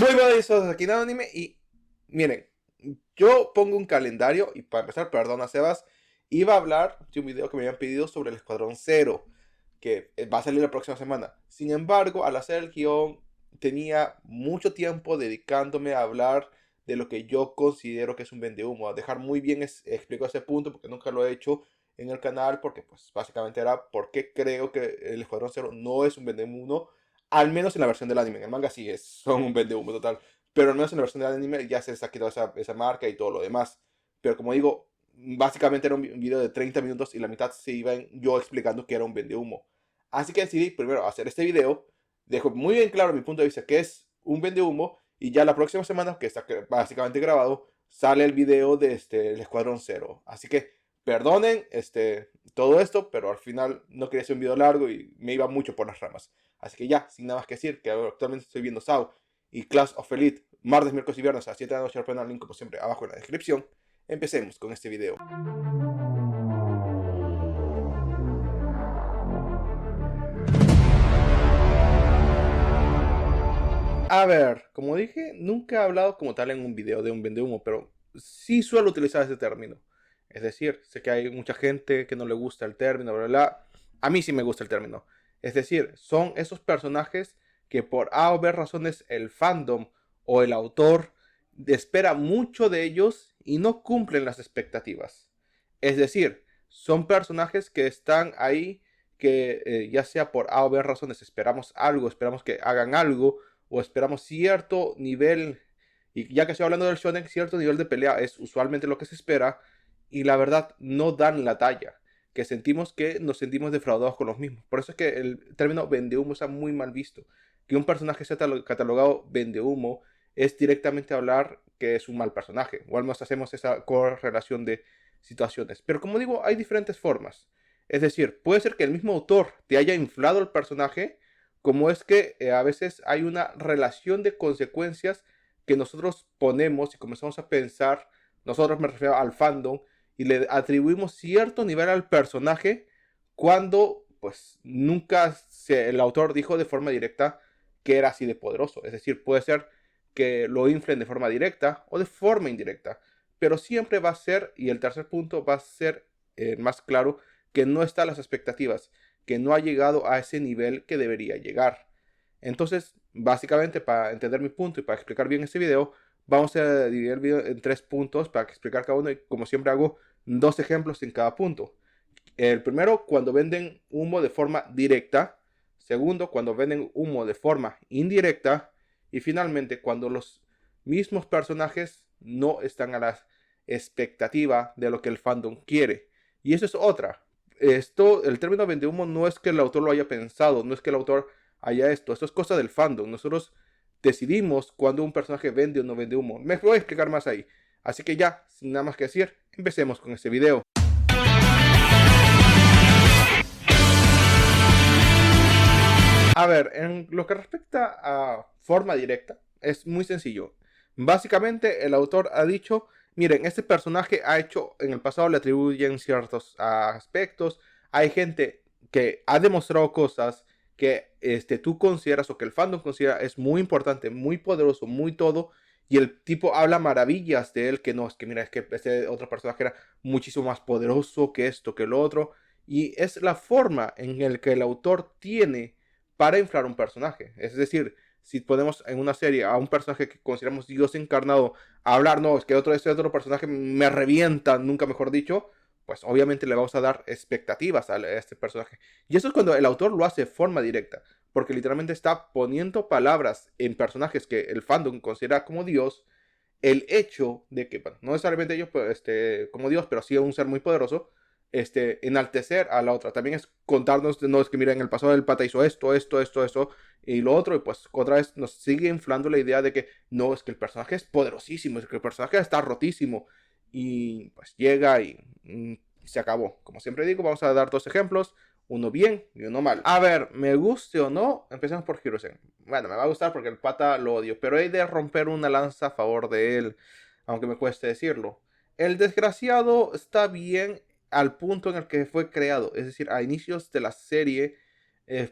Muy buenas, aquí en Anime y miren, yo pongo un calendario y para empezar, perdona Sebas, iba a hablar de un video que me habían pedido sobre el Escuadrón Cero, que va a salir la próxima semana. Sin embargo, al hacer el guión, tenía mucho tiempo dedicándome a hablar de lo que yo considero que es un vendehumo, a dejar muy bien explico ese punto porque nunca lo he hecho en el canal, porque pues básicamente era por qué creo que el Escuadrón Cero no es un vendehumo, al menos en la versión del anime. En el manga sí son un vendehumo total. Pero al menos en la versión del anime ya se les ha quitado esa marca y todo lo demás. Pero como digo, básicamente era un video de 30 minutos y la mitad se iba en yo explicando que era un vendehumo. Así que decidí primero hacer este video. Dejo muy bien claro mi punto de vista que es un vendehumo. Y ya la próxima semana, que está básicamente grabado, sale el video de el Escuadrón Cero. Así que perdonen todo esto, pero al final no quería hacer un video largo y me iba mucho por las ramas. Así que ya, sin nada más que decir, que actualmente estoy viendo SAO y Clash of Elite, martes, miércoles y viernes a 7 de la noche. El link como siempre abajo en la descripción. Empecemos con este video. A ver, como dije, nunca he hablado como tal en un video de un vendehumo, pero sí suelo utilizar ese término. Es decir, sé que hay mucha gente que no le gusta el término, bla, bla, bla. A mí sí me gusta el término. Es decir, son esos personajes que por A o B razones el fandom o el autor espera mucho de ellos y no cumplen las expectativas. Es decir, son personajes que están ahí que ya sea por A o B razones esperamos algo, esperamos que hagan algo o esperamos cierto nivel, y ya que estoy hablando del shonen, cierto nivel de pelea es usualmente lo que se espera, y la verdad no dan la talla, que sentimos que nos sentimos defraudados con los mismos. Por eso es que el término vendehumo está muy mal visto. Que un personaje sea catalogado vendehumo es directamente hablar que es un mal personaje, o al menos hacemos esa correlación de situaciones. Pero como digo, hay diferentes formas. Es decir, puede ser que el mismo autor te haya inflado el personaje, como es que a veces hay una relación de consecuencias que nosotros ponemos y comenzamos a pensar, nosotros me refiero al fandom, y le atribuimos cierto nivel al personaje cuando pues nunca el autor dijo de forma directa que era así de poderoso. Es decir, puede ser que lo inflen de forma directa o de forma indirecta, pero siempre va a ser, y el tercer punto va a ser más claro, que no está a las expectativas, que no ha llegado a ese nivel que debería llegar. Entonces, básicamente, para entender mi punto y para explicar bien este video, vamos a dividir el video en 3 puntos para explicar cada uno y como siempre hago 2 ejemplos en cada punto. El primero, cuando venden humo de forma directa. Segundo, cuando venden humo de forma indirecta. Y finalmente, cuando los mismos personajes no están a la expectativa de lo que el fandom quiere. Y eso es otra. El término vende humo no es que el autor lo haya pensado, no es que el autor haya esto es cosa del fandom. Nosotros decidimos cuando un personaje vende o no vende humo. Me voy a explicar más ahí. Así que ya, sin nada más que decir, empecemos con este video. A ver, en lo que respecta a forma directa, es muy sencillo. Básicamente, el autor ha dicho, miren, este personaje ha hecho, en el pasado le atribuyen ciertos aspectos, hay gente que ha demostrado cosas que tú consideras o que el fandom considera es muy importante, muy poderoso, muy todo, y el tipo habla maravillas de él, que no, es que mira, es que este otro personaje era muchísimo más poderoso que esto, que lo otro, y es la forma en la que el autor tiene para inflar un personaje. Es decir, si ponemos en una serie a un personaje que consideramos Dios encarnado a hablar, no, es que ese otro personaje me revienta, nunca mejor dicho, pues obviamente le vamos a dar expectativas a este personaje. Y eso es cuando el autor lo hace de forma directa, porque literalmente está poniendo palabras en personajes que el fandom considera como Dios, el hecho de que, bueno, no necesariamente ellos pues, como Dios, pero sí un ser muy poderoso, enaltecer a la otra. También es contarnos, no es que mira, en el pasado el pata hizo esto, y lo otro, y pues otra vez nos sigue inflando la idea de que no, es que el personaje es poderosísimo, es que el personaje está rotísimo, y pues llega y se acabó. Como siempre digo, vamos a dar 2 ejemplos, uno bien y uno mal. A ver, me guste o no, empecemos por Hiruzen. Bueno, me va a gustar porque el pata lo odio, pero he de romper una lanza a favor de él, aunque me cueste decirlo. El desgraciado está bien al punto en el que fue creado, es decir, a inicios de la serie,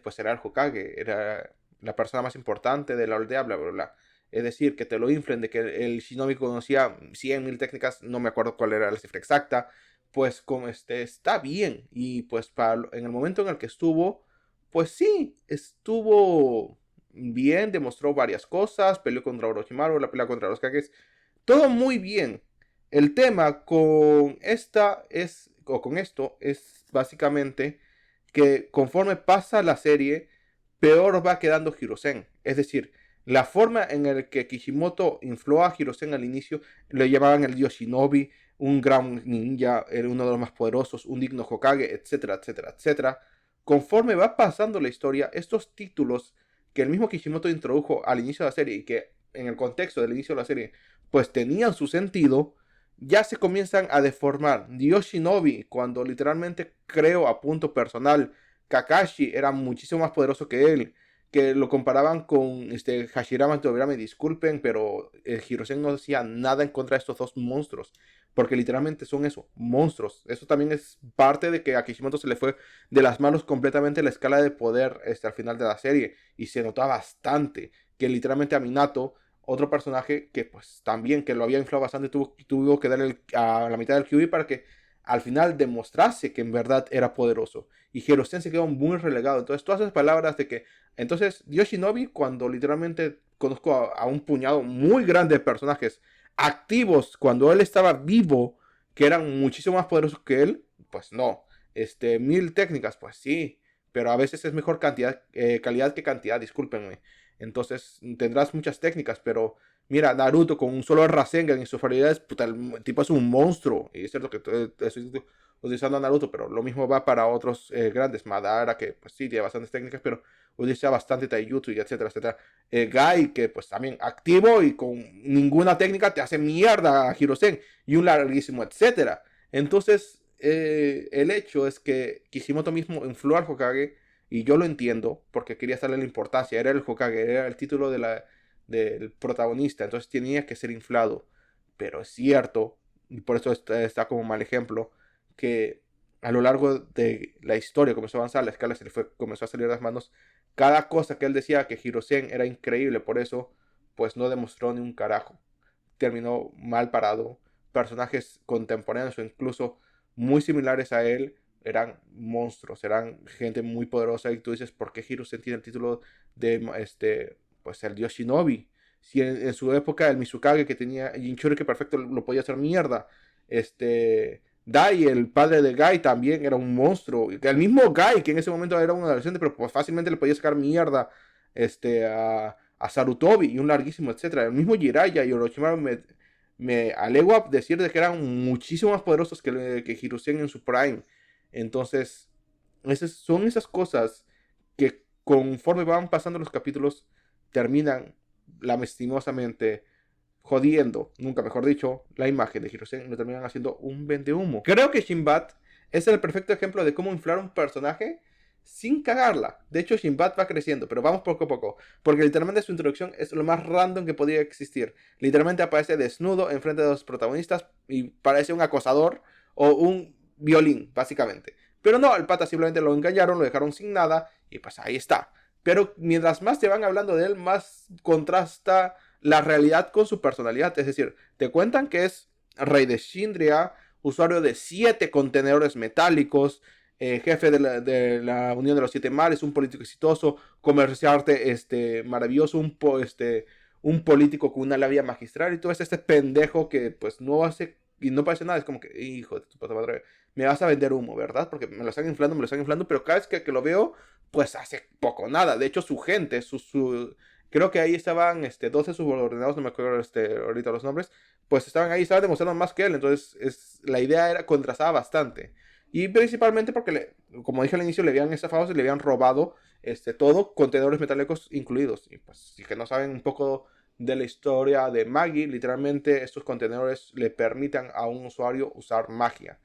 pues era el Hokage, era la persona más importante de la aldea, bla, bla, bla. Es decir, que te lo inflen de que el Shinobi conocía 100.000 técnicas, no me acuerdo cuál era la cifra exacta, pues como está bien. Y pues en el momento en el que estuvo, pues sí, estuvo bien, demostró varias cosas, peleó contra Orochimaru, la pelea contra los Kages, todo muy bien. El tema con esta es, o con esto, es básicamente que conforme pasa la serie, peor va quedando Hiruzen. Es decir, la forma en la que Kishimoto infló a Hiruzen al inicio, le llamaban el dios Shinobi, un gran ninja, uno de los más poderosos, un digno Hokage, etcétera, etcétera, etcétera. Conforme va pasando la historia, estos títulos que el mismo Kishimoto introdujo al inicio de la serie y que en el contexto del inicio de la serie, pues tenían su sentido, ya se comienzan a deformar. Dios Shinobi, cuando literalmente creo a punto personal, Kakashi era muchísimo más poderoso que él, que lo comparaban con Hashirama Tobirama, disculpen, pero Hiruzen no decía nada en contra de estos dos monstruos, porque literalmente son eso, monstruos. Eso también es parte de que a Kishimoto se le fue de las manos completamente la escala de poder al final de la serie, y se nota bastante que literalmente a Minato, otro personaje que pues también que lo había inflado bastante, tuvo que darle a la mitad del QB para que al final demostrase que en verdad era poderoso. Y Hiruzen se quedó muy relegado. Entonces todas esas palabras de que entonces Yoshinobi, cuando literalmente conozco a un puñado muy grande de personajes activos cuando él estaba vivo, que eran muchísimo más poderosos que él, pues no. 1000 técnicas, pues sí, pero a veces es mejor calidad que cantidad, discúlpenme. Entonces tendrás muchas técnicas, pero mira, Naruto con un solo Rasengan y sus habilidades, puta, el tipo es un monstruo. Y es cierto que estoy utilizando a Naruto, pero lo mismo va para otros grandes. Madara, que pues sí, tiene bastantes técnicas, pero utiliza bastante Taijutsu y etcétera, etcétera. Gai, que pues también activo y con ninguna técnica te hace mierda a Hiruzen. Y un larguísimo, etcétera. Entonces, el hecho es que Kishimoto mismo infló al Hokage, y yo lo entiendo, porque quería darle la importancia, era el Hokage, era el título del protagonista, entonces tenía que ser inflado. Pero es cierto, y por eso está como mal ejemplo, que a lo largo de la historia comenzó a avanzar, la escala comenzó a salir de las manos. Cada cosa que él decía que Hiruzen era increíble, por eso, pues no demostró ni un carajo. Terminó mal parado. Personajes contemporáneos o incluso muy similares a él eran monstruos, eran gente muy poderosa. Y tú dices, ¿por qué Hiruzen tiene el título de pues el dios Shinobi? Si en su época el Mizukage que tenía Jinchuriki que perfecto lo podía hacer mierda. Dai, el padre de Gai, también era un monstruo. El mismo Gai, que en ese momento era un adolescente, pero pues fácilmente le podía sacar mierda a Sarutobi y un larguísimo, etcétera. El mismo Jiraiya y Orochimaru me alego a decir de que eran muchísimo más poderosos que Hiruzen en su prime. Entonces, son esas cosas que conforme van pasando los capítulos, terminan lastimosamente jodiendo, nunca mejor dicho, la imagen de Hiruzen, lo terminan haciendo un vendehumo. Creo que Shinbat es el perfecto ejemplo de cómo inflar un personaje sin cagarla. De hecho, Shinbat va creciendo, pero vamos poco a poco, porque literalmente su introducción es lo más random que podía existir. Literalmente aparece desnudo enfrente de los protagonistas y parece un acosador o un violín, básicamente. Pero no, el pata simplemente lo engañaron, lo dejaron sin nada y pues ahí está. Pero mientras más te van hablando de él, más contrasta la realidad con su personalidad. Es decir, te cuentan que es rey de Shindria, usuario de 7 contenedores metálicos, jefe de la Unión de los 7 Mares, un político exitoso, comerciante maravilloso, un político con una labia magistral, y tú ves este pendejo que pues no hace y no parece nada. Es como que, hijo de tu puta madre, me vas a vender humo, ¿verdad? Porque me lo están inflando, pero cada vez que lo veo, pues hace poco nada. De hecho, su gente, creo que ahí estaban 12 subordinados, no me acuerdo ahorita los nombres, pues estaban ahí, estaban demostrando más que él. Entonces, la idea era contrastada bastante. Y principalmente porque, como dije al inicio, le habían estafado y le habían robado todo, contenedores metálicos incluidos. Y pues, si que no saben un poco de la historia de Maggie, literalmente estos contenedores le permitan a un usuario usar magia.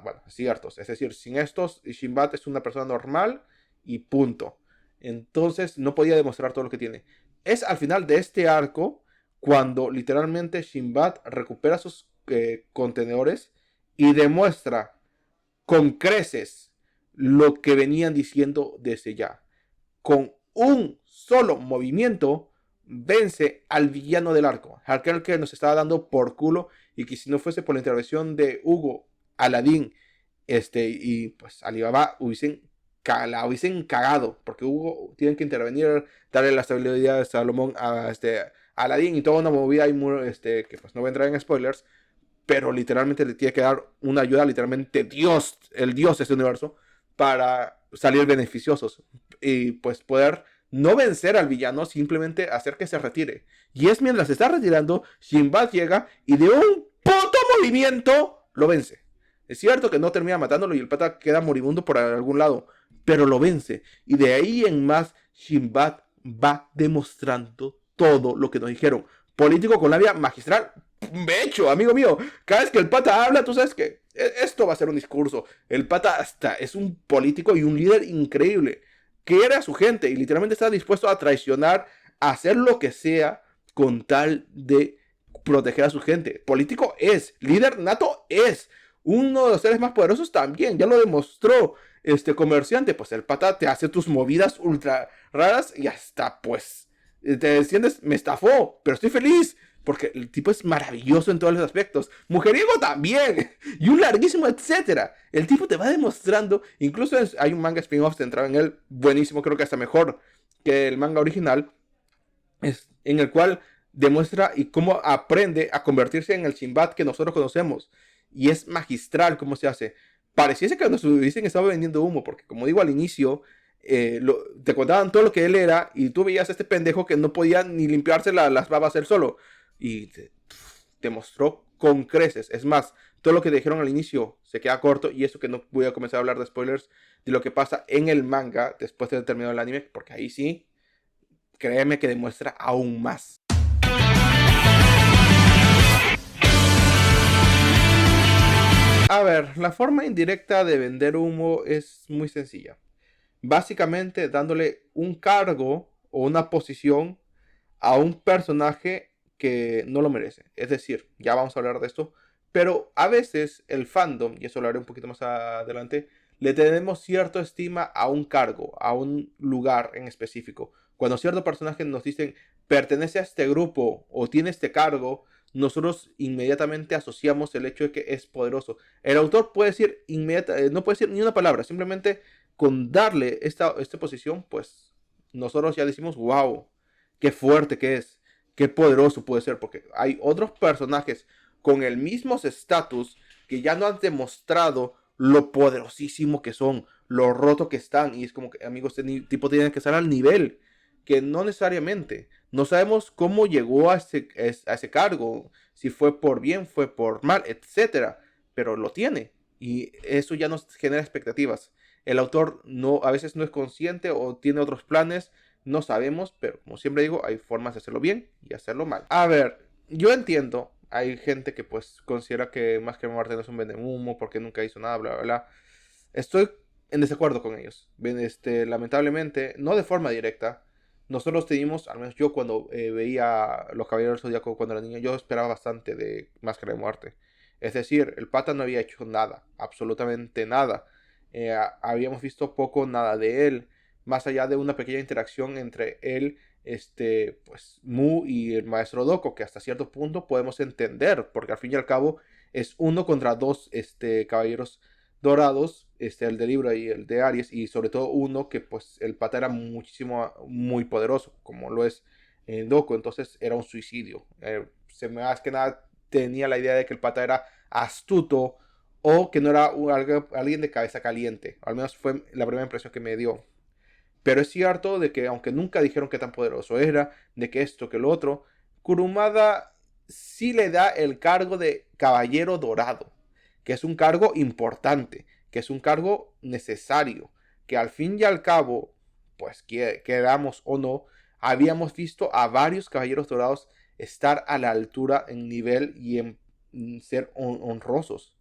Bueno, ciertos. Es decir, sin estos, Shinbat es una persona normal y punto. Entonces no podía demostrar todo lo que tiene. Es al final de este arco cuando literalmente Shinbat recupera sus contenedores y demuestra con creces lo que venían diciendo desde ya. Con un solo movimiento vence al villano del arco, aquel que nos estaba dando por culo y que si no fuese por la intervención de Hugo, Aladín, y pues Alibaba la hubiesen cagado, porque Hugo tiene que intervenir, darle la estabilidad de Salomón a Aladín y toda una movida que pues no voy a entrar en spoilers, pero literalmente le tiene que dar una ayuda, literalmente Dios, el Dios de este universo, para salir beneficiosos y pues poder no vencer al villano, simplemente hacer que se retire. Y es mientras se está retirando, Shinbad llega y de un puto movimiento lo vence. Es cierto que no termina matándolo y el pata queda moribundo por algún lado, pero lo vence. Y de ahí en más, Shinbad va demostrando todo lo que nos dijeron. Político con labia magistral. De hecho, amigo mío, cada vez que el pata habla, tú sabes que esto va a ser un discurso. El pata hasta es un político y un líder increíble. Quiere a su gente y literalmente está dispuesto a traicionar, a hacer lo que sea con tal de proteger a su gente. Político es, líder nato es, uno de los seres más poderosos también, ya lo demostró. Comerciante, pues el pata te hace tus movidas ultra raras y hasta pues te sientes, me estafó, pero estoy feliz. Porque el tipo es maravilloso en todos los aspectos. Mujeriego también. Y un larguísimo etcétera. El tipo te va demostrando. Incluso hay un manga spin-off centrado en él. Buenísimo. Creo que hasta mejor que el manga original. En el cual demuestra y cómo aprende a convertirse en el Shinbad que nosotros conocemos. Y es magistral cómo se hace. Pareciese que nos hubiesen estado vendiendo humo. Porque como digo al inicio. Te contaban todo lo que él era. Y tú veías a este pendejo que no podía ni limpiarse las babas él solo. Y te mostró con creces. Es más, todo lo que dijeron al inicio se queda corto. Y eso que no voy a comenzar a hablar de spoilers de lo que pasa en el manga después de terminar el anime. Porque ahí sí, créeme que demuestra aún más. A ver, la forma indirecta de vender humo es muy sencilla. Básicamente dándole un cargo o una posición a un personaje que no lo merece. Es decir, ya vamos a hablar de esto, pero a veces el fandom, y eso lo haré un poquito más adelante, le tenemos cierta estima a un cargo, a un lugar en específico. Cuando ciertos personajes nos dicen pertenece a este grupo o tiene este cargo, nosotros inmediatamente asociamos el hecho de que es poderoso. El autor puede decir no puede decir ni una palabra, simplemente con darle esta posición, pues nosotros ya decimos, wow, qué fuerte que es, qué poderoso puede ser, porque hay otros personajes con el mismo estatus que ya no han demostrado lo poderosísimo que son, lo roto que están, y es como que, amigos, este tipo tiene que estar al nivel, que no necesariamente, no sabemos cómo llegó a ese cargo, si fue por bien, fue por mal, etcétera, pero lo tiene, y eso ya nos genera expectativas. El autor a veces no es consciente o tiene otros planes, no sabemos, pero como siempre digo, hay formas de hacerlo bien y hacerlo mal. A ver, yo entiendo, hay gente que pues considera que Más que Muerte no es un vendehumo porque nunca hizo nada, bla, bla, bla. Estoy en desacuerdo con ellos. Lamentablemente, no de forma directa, nosotros teníamos, al menos yo cuando veía Los Caballeros del Zodiaco cuando era niño, yo esperaba bastante de Máscara de Muerte. Es decir, el pata no había hecho nada, absolutamente nada. Habíamos visto poco, nada de él, más allá de una pequeña interacción entre él, pues Mu y el maestro Doko, que hasta cierto punto podemos entender, porque al fin y al cabo es uno contra dos caballeros dorados, el de Libra y el de Aries, y sobre todo uno que pues el pata era muy poderoso, como lo es Doko, entonces era un suicidio. Más que nada tenía la idea de que el pata era astuto o que no era alguien de cabeza caliente, al menos fue la primera impresión que me dio. Pero es cierto de que aunque nunca dijeron qué tan poderoso era, de que esto, que lo otro, Kurumada sí le da el cargo de Caballero Dorado, que es un cargo importante, que es un cargo necesario, que al fin y al cabo, pues queramos o no, habíamos visto a varios Caballeros Dorados estar a la altura en nivel y en ser honrosos,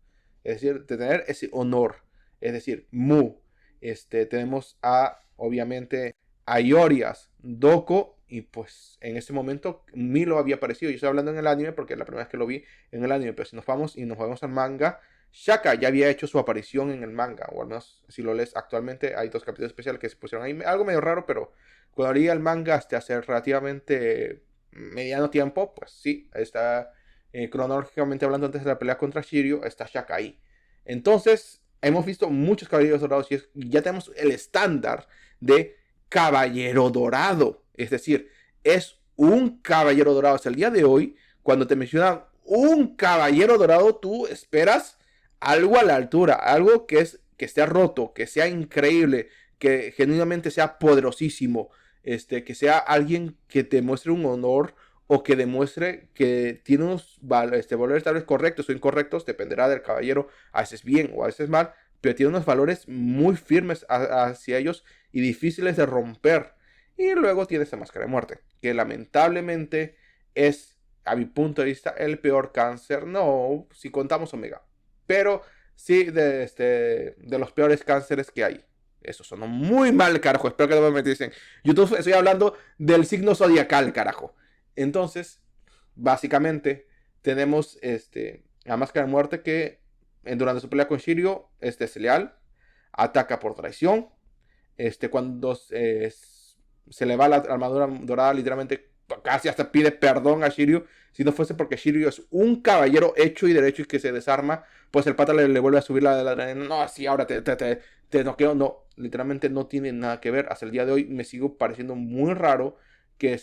es decir, de tener ese honor, es decir, Mu, tenemos a obviamente a Iorias, Doko y pues en ese momento Milo había aparecido. Yo estoy hablando en el anime porque la primera vez que lo vi en el anime, pero si nos vamos al manga, Shaka ya había hecho su aparición en el manga, o al menos si lo lees actualmente hay dos capítulos especiales que se pusieron ahí, algo medio raro, pero Cuando leí el manga hasta hace relativamente mediano tiempo, pues sí, está cronológicamente hablando antes de la pelea contra Shiryu, está Shaka ahí. Entonces, hemos visto muchos caballeros dorados y ya tenemos el estándar de caballero dorado. Es decir, es un caballero dorado. Hasta el día de hoy, cuando te mencionan un caballero dorado, tú esperas algo a la altura, algo que esté roto, que sea increíble, que genuinamente sea poderosísimo, que sea alguien que te muestre un honor o que demuestre que tiene unos valores tal vez correctos o incorrectos, dependerá del caballero, a veces bien o a veces mal, pero tiene unos valores muy firmes hacia ellos y difíciles de romper. Y luego tiene esta máscara de muerte, que lamentablemente es, a mi punto de vista, el peor cáncer, no si contamos Omega, pero sí de los peores cánceres que hay. Eso sonó muy mal, carajo. Espero que no me metiesen. YouTube, estoy hablando del signo zodiacal, carajo. Entonces, básicamente, tenemos la máscara de muerte que durante su pelea con Shiryu, es leal, ataca por traición. Cuando se le va la armadura dorada, literalmente casi hasta pide perdón a Shiryu. Si no fuese porque Shiryu es un caballero hecho y derecho y que se desarma, pues el pata le vuelve a subir no, así ahora te noqueo. No, literalmente no tiene nada que ver. Hasta el día de hoy me sigo pareciendo muy raro que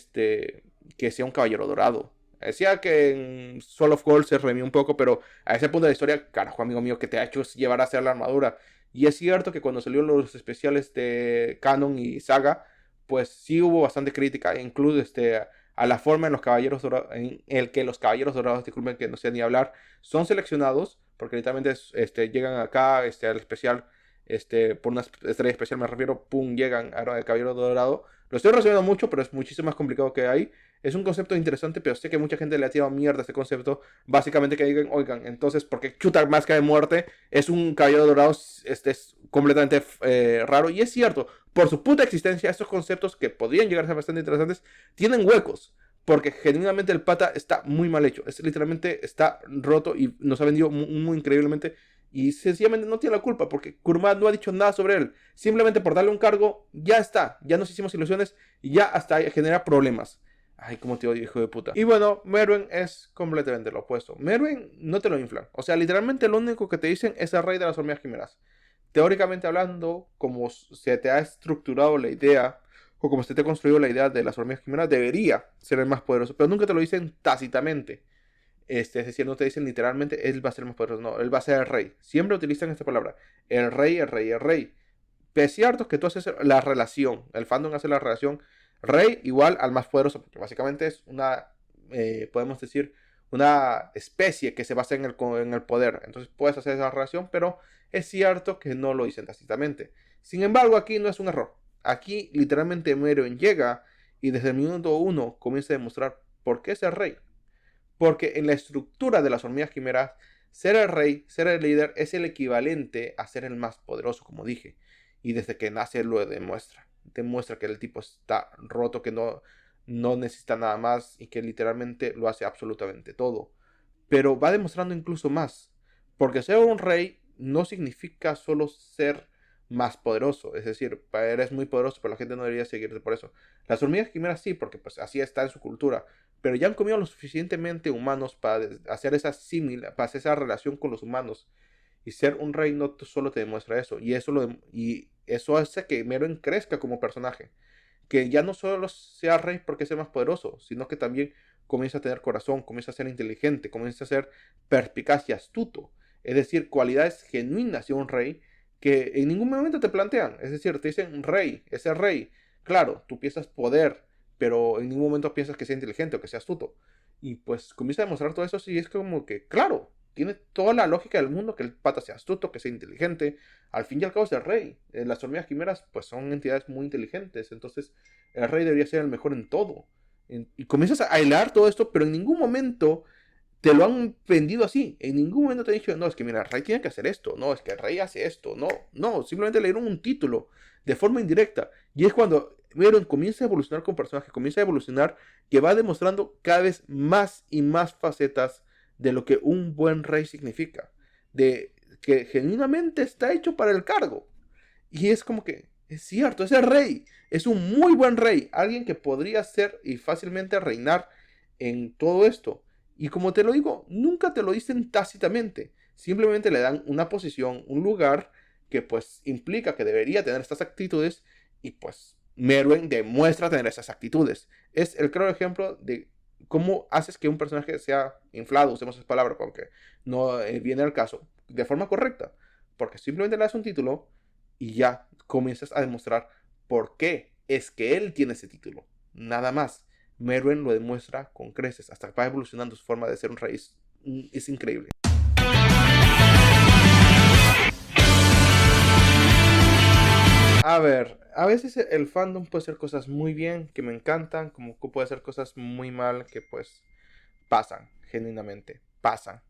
sea un caballero dorado. Decía que en Soul of Gold se redimió un poco, pero a ese punto de la historia, carajo, amigo mío, que te ha hecho llevar a hacer la armadura. Y es cierto que cuando salieron los especiales de Canon y Saga, pues sí hubo bastante crítica, incluso a la forma en los caballeros dorados, en el que los caballeros dorados, disculpen que no sé ni hablar, son seleccionados, porque literalmente llegan acá al especial, por una estrella especial me refiero, pum, llegan al caballero dorado. Lo estoy resumiendo mucho, pero es muchísimo más complicado que hay. Es un concepto interesante, pero sé que mucha gente le ha tirado mierda a este concepto. Básicamente que digan, oigan, entonces, ¿por qué chuta máscara de muerte es un caballero dorado? Es completamente raro. Y es cierto, por su puta existencia, estos conceptos que podrían llegar a ser bastante interesantes, tienen huecos. Porque genuinamente el pata está muy mal hecho. Literalmente está roto y nos ha vendido muy increíblemente. Y sencillamente no tiene la culpa porque Kurumada no ha dicho nada sobre él. Simplemente por darle un cargo, ya está. Ya nos hicimos ilusiones y ya hasta genera problemas. Ay, cómo te odio, hijo de puta. Y bueno, Meruem es completamente lo opuesto. Meruem no te lo inflan. O sea, literalmente lo único que te dicen es el rey de las hormigas quimeras. Teóricamente hablando, como se te ha estructurado la idea, o como se te ha construido la idea de las hormigas quimeras, debería ser el más poderoso. Pero nunca te lo dicen tácitamente. Es decir, no te dicen literalmente, él va a ser el más poderoso. No, él va a ser el rey. Siempre utilizan esta palabra. El rey, el rey, el rey. Es cierto que tú haces la relación. El fandom hace la relación rey igual al más poderoso. Porque básicamente es podemos decir, una especie que se basa en el poder. Entonces puedes hacer esa relación, pero es cierto que no lo dicen tácitamente. Sin embargo, aquí no es un error. Aquí literalmente Meruem llega y desde el minuto uno comienza a demostrar por qué es el rey. Porque en la estructura de las hormigas quimeras, ser el rey, ser el líder, es el equivalente a ser el más poderoso, como dije. Y desde que nace lo demuestra. Demuestra que el tipo está roto, que no necesita nada más y que literalmente lo hace absolutamente todo. Pero va demostrando incluso más. Porque ser un rey no significa solo ser más poderoso. Es decir, eres muy poderoso, pero la gente no debería seguirte por eso. Las hormigas quimeras sí, porque pues así está en su cultura. Pero ya han comido lo suficientemente humanos para hacer para hacer esa relación con los humanos. Y ser un rey no solo te demuestra eso. Y eso hace que Meruem crezca como personaje. Que ya no solo sea rey porque sea más poderoso, sino que también comienza a tener corazón, comienza a ser inteligente, comienza a ser perspicaz y astuto. Es decir, cualidades genuinas de un rey que en ningún momento te plantean. Es decir, te dicen rey, ese rey. Claro, tú piensas poder, pero en ningún momento piensas que sea inteligente o que sea astuto. Y pues comienza a demostrar todo eso y es como que, claro, tiene toda la lógica del mundo que el pata sea astuto, que sea inteligente. Al fin y al cabo es el rey. Las hormigas quimeras pues son entidades muy inteligentes. Entonces el rey debería ser el mejor en todo. Y comienzas a hilar todo esto, pero en ningún momento te lo han vendido así. En ningún momento te han dicho, no, es que mira, el rey tiene que hacer esto. No, es que el rey hace esto. No, no, simplemente le dieron un título de forma indirecta. Y es cuando Meruem comienza a evolucionar con personajes, comienza a evolucionar, que va demostrando cada vez más y más facetas de lo que un buen rey significa. De que genuinamente está hecho para el cargo. Y es como que Es cierto, es el rey. Es un muy buen rey. Alguien que podría ser y fácilmente reinar en todo esto. Y como te lo digo, nunca te lo dicen tácitamente. Simplemente le dan una posición, un lugar que pues implica que debería tener estas actitudes y pues Merwin demuestra tener esas actitudes. Es el claro ejemplo de cómo haces que un personaje sea inflado, usemos esa palabra, aunque no viene al caso, de forma correcta. Porque simplemente le das un título y ya comienzas a demostrar por qué es que él tiene ese título. Nada más. Merwin lo demuestra con creces, hasta que va evolucionando su forma de ser un rey. Es increíble. A ver, a veces el fandom puede hacer cosas muy bien, que me encantan, como que puede hacer cosas muy mal, que pues pasan, genuinamente, pasan.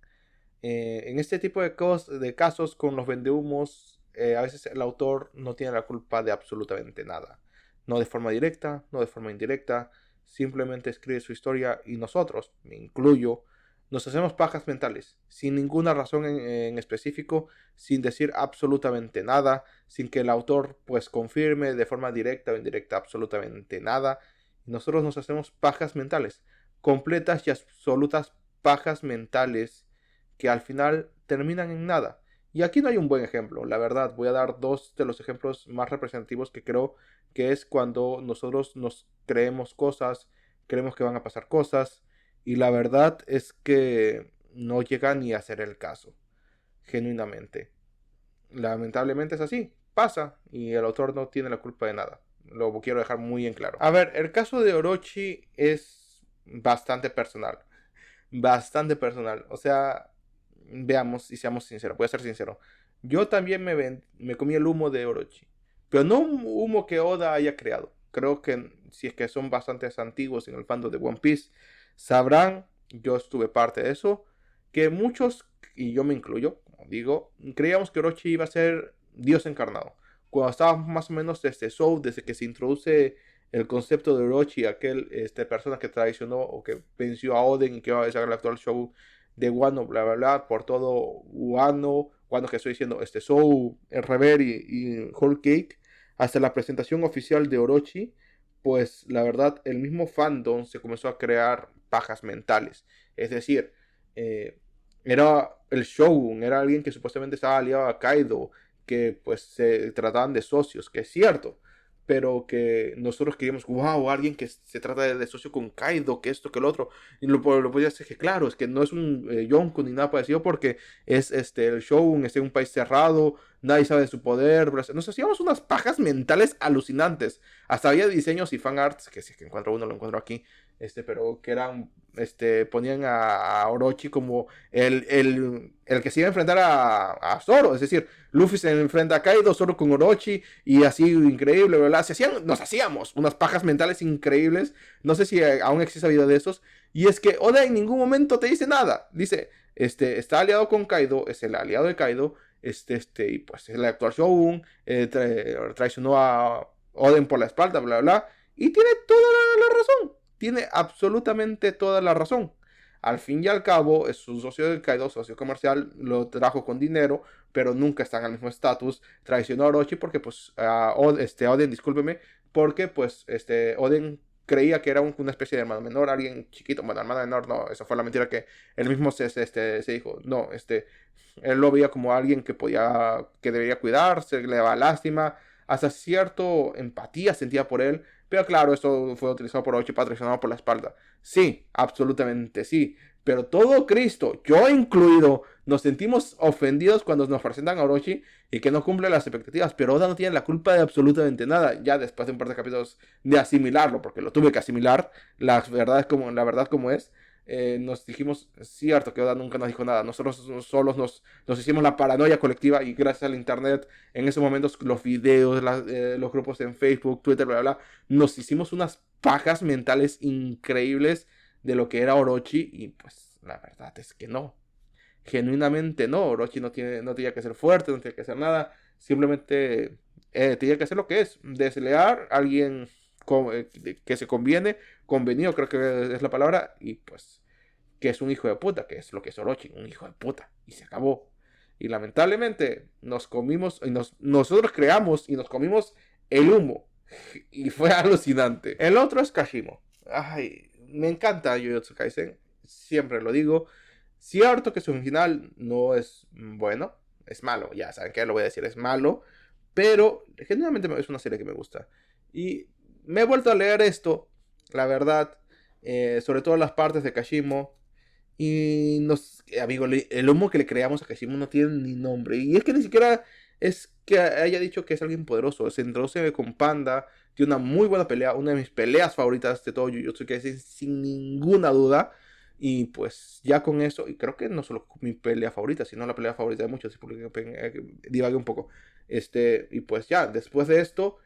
En este tipo de casos con los vendehumos, a veces el autor no tiene la culpa de absolutamente nada. No de forma directa, no de forma indirecta, simplemente escribe su historia y nosotros, me incluyo, nos hacemos pajas mentales, sin ninguna razón en específico, sin decir absolutamente nada, sin que el autor pues confirme de forma directa o indirecta absolutamente nada. Nosotros nos hacemos pajas mentales, completas y absolutas pajas mentales que al final terminan en nada. Y aquí no hay un buen ejemplo, la verdad. Voy a dar dos de los ejemplos más representativos que creo que es cuando nosotros nos creemos cosas, creemos que van a pasar cosas, y la verdad es que no llega ni a ser el caso, genuinamente. Lamentablemente es así, pasa, y el autor no tiene la culpa de nada. Lo quiero dejar muy en claro. A ver, el caso de Orochi es bastante personal. Bastante personal. O sea, veamos y seamos sinceros, voy a ser sincero. Yo también me comí el humo de Orochi, pero no un humo que Oda haya creado. Creo que si es que son bastante antiguos en el fandom de One Piece, sabrán, yo estuve parte de eso, que muchos, y yo me incluyo, como digo, creíamos que Orochi iba a ser Dios encarnado. Cuando estábamos más o menos desde Soul, desde que se introduce el concepto de Orochi, aquel persona que traicionó o que venció a Oden y que va a ser el actual show de Wano, bla, bla, bla, por todo Wano que estoy diciendo, Soul, el Rever y Whole Cake, hasta la presentación oficial de Orochi, pues la verdad, el mismo fandom se comenzó a crear pajas mentales. Es decir, eh, era el Shogun, era alguien que supuestamente estaba aliado a Kaido, que pues se trataban de socios, que es cierto, pero que nosotros queríamos, wow, alguien que se trata de socio con Kaido, que esto, que el otro, y lo podía hacer que claro, es que no es un Yonko ni nada parecido porque es el Shogun, es un país cerrado, nadie sabe de su poder, nos hacíamos unas pajas mentales alucinantes, hasta había diseños y fan arts, que si es que encuentro uno lo encuentro aquí, pero que eran, ponían a Orochi como el que se iba a enfrentar a Zoro, es decir, Luffy se enfrenta a Kaido, Zoro con Orochi, y así increíble, ¿verdad? Nos hacíamos unas pajas mentales increíbles, no sé si aún existe video de esos, y es que Oda en ningún momento te dice nada, dice, está aliado con Kaido, es el aliado de Kaido, y pues es el actual Shogun, traicionó a Oden por la espalda, bla, bla, bla, y tiene toda la razón. Tiene absolutamente toda la razón. Al fin y al cabo, es su socio de Kaido, socio comercial, lo trajo con dinero, pero nunca están al mismo estatus. Traicionó a Orochi porque, pues, Oden, discúlpeme, porque, pues, Oden creía que era una especie de hermano menor, alguien chiquito, bueno, hermano menor, no, esa fue la mentira que él mismo se dijo, no, él lo veía como alguien que debería cuidarse, le daba lástima, hasta cierto empatía sentía por él, pero claro, esto fue utilizado por Orochi para traicionarlo por la espalda. Sí, absolutamente sí. Pero todo Cristo, yo incluido, nos sentimos ofendidos cuando nos presentan a Orochi y que no cumple las expectativas. Pero Oda no tiene la culpa de absolutamente nada. Ya después de un par de capítulos de asimilarlo, porque lo tuve que asimilar, la verdad como es. Nos dijimos, cierto que Oda nunca nos dijo nada. Nosotros solos nos hicimos la paranoia colectiva y gracias al internet, en esos momentos, los videos, los grupos en Facebook, Twitter, bla, bla, bla, nos hicimos unas pajas mentales increíbles de lo que era Orochi y pues la verdad es que no. Genuinamente no. Orochi no tenía que ser fuerte, no tenía que hacer nada. Simplemente tenía que hacer lo que es. Deslear a alguien que se convenido creo que es la palabra, y pues que es un hijo de puta, que es lo que es Orochi, un hijo de puta. Y se acabó. Y lamentablemente nos comimos, nosotros creamos y nos comimos el humo. Y fue alucinante. El otro es Kashimo. Ay, me encanta Jujutsu Kaisen. Siempre lo digo. Cierto que su final no es bueno. Es malo. Ya saben que lo voy a decir. Es malo. Pero genuinamente es una serie que me gusta. Y me he vuelto a leer esto. La verdad. Sobre todo las partes de Kashimo. Y nos, amigo, el humo que le creamos a Kashimo no tiene ni nombre. Y es que ni siquiera es que haya dicho que es alguien poderoso. Se introduce con Panda. Tiene una muy buena pelea. Una de mis peleas favoritas de todo Jujutsu Kaisen, sin ninguna duda. Y pues ya con eso, y creo que no solo mi pelea favorita, sino la pelea favorita de muchos, porque divague un poco. Y pues ya, después de esto,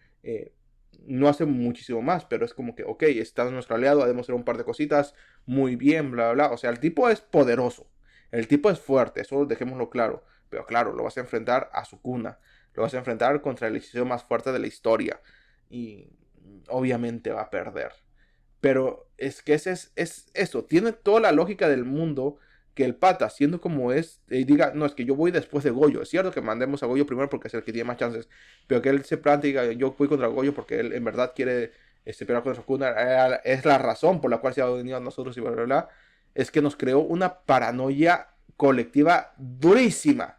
no hace muchísimo más, pero es como que, ok, está nuestro aliado, ha demostrado un par de cositas, muy bien, bla, bla, bla. O sea, el tipo es poderoso, el tipo es fuerte, eso dejémoslo claro. Pero claro, lo vas a enfrentar a Sukuna, lo vas a enfrentar contra el hechizo más fuerte de la historia. Y obviamente va a perder. Pero es que es eso, tiene toda la lógica del mundo que el pata, siendo como es, diga, no, es que yo voy después de Goyo. Es cierto que mandemos a Goyo primero porque es el que tiene más chances, pero que él se plante y diga, yo voy contra Goyo porque él en verdad quiere pelear contra Sukuna, es la razón por la cual se ha unido a nosotros y bla, bla, bla. Es que nos creó una paranoia colectiva durísima,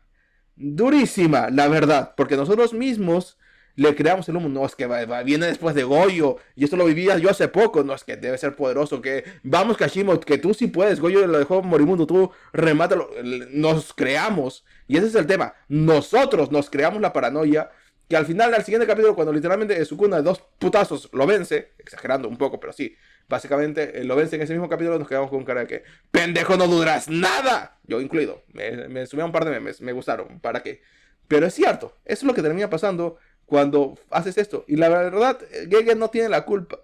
durísima, la verdad, porque nosotros mismos le creamos el humo. No, es que viene después de Goyo. Y esto lo vivía yo hace poco. No, es que debe ser poderoso. Que vamos, Kashimo, que tú sí puedes. Goyo lo dejó moribundo. Tú remátalo. Nos creamos. Y ese es el tema. Nosotros nos creamos la paranoia. Que al final, al siguiente capítulo, cuando literalmente Sukuna de dos putazos lo vence. Exagerando un poco, pero sí. Básicamente lo vence en ese mismo capítulo. Nos quedamos con cara de que pendejo, no duras nada. Yo incluido. Me subí a un par de memes. Me gustaron. ¿Para qué? Pero es cierto. Eso es lo que termina pasando cuando haces esto. Y la verdad, Gege no tiene la culpa.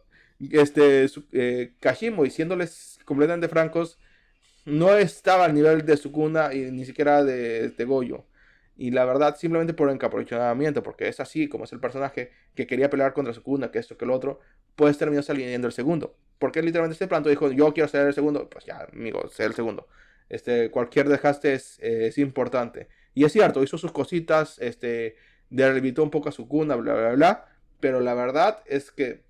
Kashimo, y siéndoles completamente francos, no estaba al nivel de Sukuna y ni siquiera de Goyo. Y la verdad, simplemente por encaprichamiento, porque es así como es el personaje que quería pelear contra Sukuna, que esto, que lo otro, pues terminó saliendo el segundo. Porque literalmente este planto dijo, yo quiero ser el segundo. Pues ya, amigo, ser el segundo. Cualquier desgaste es importante. Y es cierto, hizo sus cositas, debilitó un poco a Sukuna, bla, bla, bla. Pero la verdad es que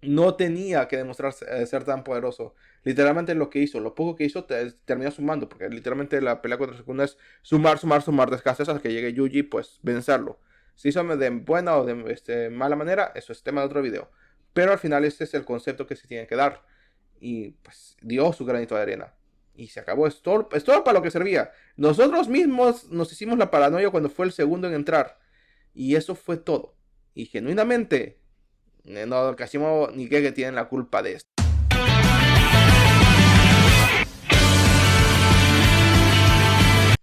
no tenía que demostrar ser tan poderoso. Literalmente lo que hizo, lo poco que hizo, terminó sumando. Porque literalmente la pelea contra Sukuna es sumar, sumar, sumar desgastes hasta que llegue Yuji, pues vencerlo. Si hizo de buena o de mala manera, eso es tema de otro video. Pero al final este es el concepto que se tiene que dar. Y pues dio su granito de arena. Y se acabó. Es todo para lo que servía. Nosotros mismos nos hicimos la paranoia cuando fue el segundo en entrar. Y eso fue todo. Y genuinamente, no, Kashimo ni Gege tienen la culpa de esto.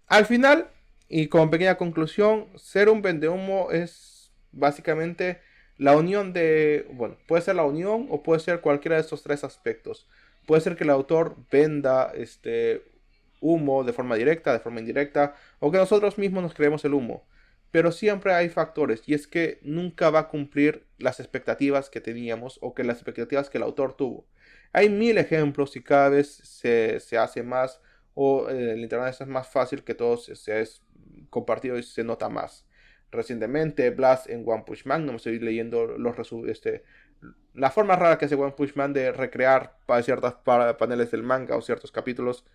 Al final, y como pequeña conclusión, ser un vendehumo es básicamente la unión de, bueno, puede ser la unión o puede ser cualquiera de estos tres aspectos. Puede ser que el autor venda humo de forma directa, de forma indirecta, o que nosotros mismos nos creemos el humo. Pero siempre hay factores, y es que nunca va a cumplir las expectativas que teníamos o que las expectativas que el autor tuvo. Hay mil ejemplos y cada vez se hace más, o el internet es más fácil que todo se es compartido y se nota más. Recientemente, Blast en One Punch Man, no me estoy leyendo la forma rara que hace One Punch Man de recrear para ciertos paneles del manga o ciertos capítulos,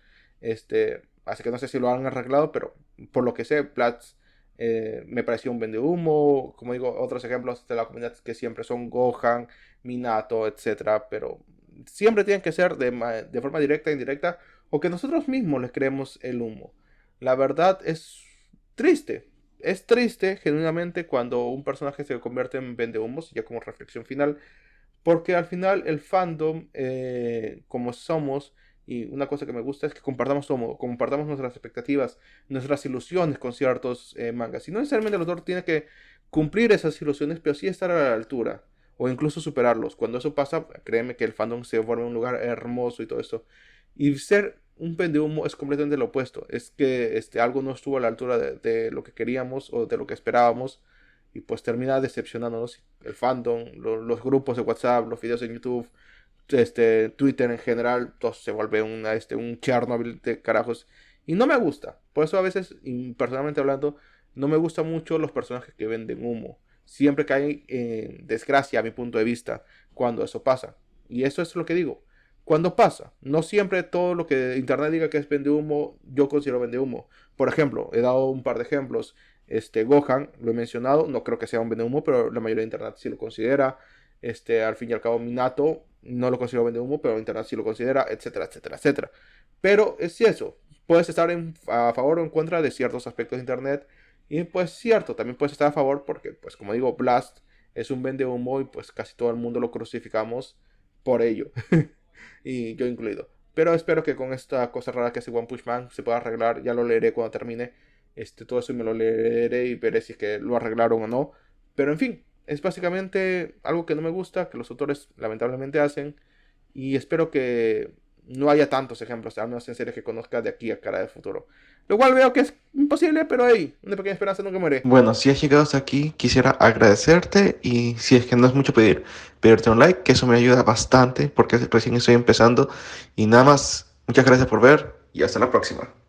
así que no sé si lo han arreglado, pero por lo que sé, Blast me pareció un vendehumo. Como digo, otros ejemplos de la comunidad que siempre son Gohan, Minato, etcétera, pero siempre tienen que ser de forma directa e indirecta, o que nosotros mismos les creemos el humo. La verdad es triste. Es triste, genuinamente, cuando un personaje se convierte en vendehumos, ya como reflexión final, porque al final el fandom, como somos, y una cosa que me gusta es que compartamos nuestras expectativas, nuestras ilusiones con ciertos mangas. Y no necesariamente el autor tiene que cumplir esas ilusiones, pero sí estar a la altura, o incluso superarlos. Cuando eso pasa, créeme que el fandom se forma un lugar hermoso y todo esto. Y ser un pendehumo es completamente lo opuesto. Es que algo no estuvo a la altura de lo que queríamos o de lo que esperábamos. Y pues termina decepcionándonos. El fandom, los grupos de WhatsApp, los videos en YouTube, Twitter en general, todo se vuelve un Chernobyl de carajos. Y no me gusta. Por eso a veces, y personalmente hablando, no me gustan mucho los personajes que venden humo. siempre cae en desgracia a mi punto de vista cuando eso pasa. Y eso es lo que digo. Cuando pasa, no siempre todo lo que Internet diga que es vende humo, yo considero vende humo. Por ejemplo, he dado un par de ejemplos. Gohan, lo he mencionado, no creo que sea un vende humo, pero la mayoría de Internet sí lo considera. Al fin y al cabo, Minato no lo considero vende humo, pero Internet sí lo considera, etcétera, etcétera, etcétera. Pero es eso, puedes estar a favor o en contra de ciertos aspectos de Internet. Y pues cierto, también puedes estar a favor porque, pues como digo, Blast es un vende humo y pues casi todo el mundo lo crucificamos por ello. Y yo incluido. Pero espero que con esta cosa rara que es One Punch Man se pueda arreglar. Ya lo leeré cuando termine. Todo eso me lo leeré y veré si es que lo arreglaron o no. Pero en fin, es básicamente algo que no me gusta, que los autores lamentablemente hacen. Y espero que no haya tantos ejemplos, al menos en series que conozca de aquí a cara de futuro. Lo cual veo que es imposible, pero hey, una pequeña esperanza nunca muere. Bueno, si has llegado hasta aquí, quisiera agradecerte y si es que no es mucho pedir, pedirte un like, que eso me ayuda bastante porque recién estoy empezando. Y nada más, muchas gracias por ver y hasta la próxima.